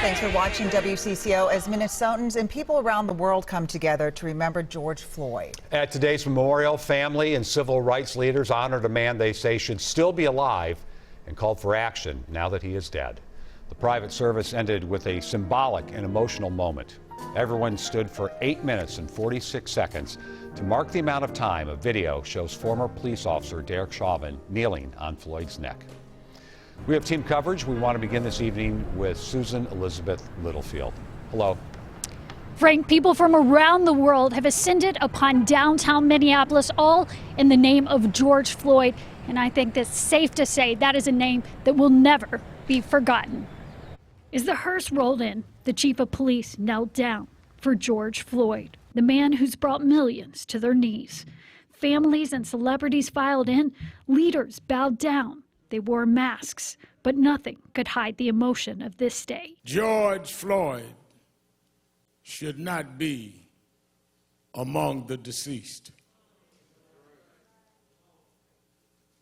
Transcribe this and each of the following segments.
Thanks for watching WCCO as Minnesotans and people around the world come together to remember George Floyd. At today's memorial, family and civil rights leaders honored a man they say should still be alive and called for action now that he is dead. The private service ended with a symbolic and emotional moment. Everyone stood for 8 minutes and 46 seconds to mark the amount of time a video shows former police officer Derek Chauvin kneeling on Floyd's neck. We have team coverage. We want to begin this evening with Susan Elizabeth Littlefield. Hello. Frank, people from around the world have ascended upon downtown Minneapolis, all in the name of George Floyd. And I think it's safe to say that is a name that will never be forgotten. As the hearse rolled in, the chief of police knelt down for George Floyd, the man who's brought millions to their knees. Families and celebrities filed in, leaders bowed down. They wore masks, but nothing could hide the emotion of this day. George Floyd should not be among the deceased.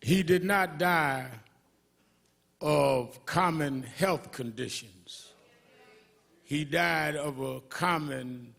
He did not die of common health conditions. He died of a common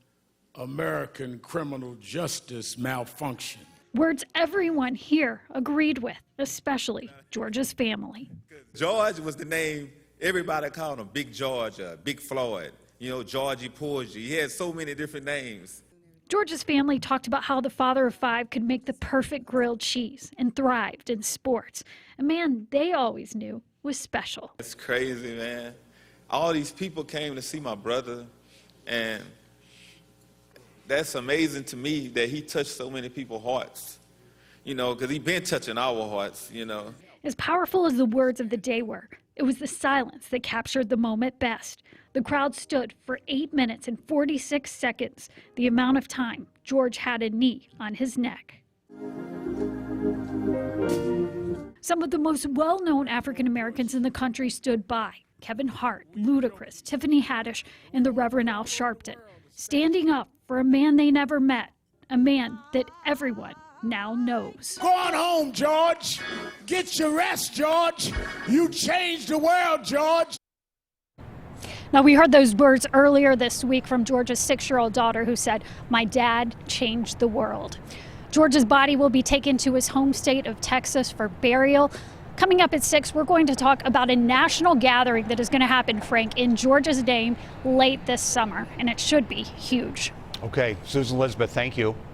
American criminal justice malfunction. Words everyone here agreed with, especially George's family. George was the name everybody called him, Big George, Big Floyd, Georgie Porgy. He had so many different names. George's family talked about how the father of five could make the perfect grilled cheese and thrived in sports, a man they always knew was special. It's crazy, man. All these people came to see my brother, and that's amazing to me that he touched so many people's hearts, because he's been touching our hearts, As powerful as the words of the day were, it was the silence that captured the moment best. The crowd stood for 8 minutes and 46 seconds, the amount of time George had a knee on his neck. Some of the most well-known African Americans in the country stood by. Kevin Hart, Ludacris, Tiffany Haddish, and the Reverend Al Sharpton, standing up for a man they never met, a man that everyone now knows. Go on home, George. Get your rest, George. You changed the world, George. Now, we heard those words earlier this week from George's 6-year-old daughter who said, "My dad changed the world." George's body will be taken to his home state of Texas for burial. Coming up at 6, we're going to talk about a national gathering that is going to happen, Frank, in George's name late this summer, and it should be huge. Okay, Susan Elizabeth, thank you.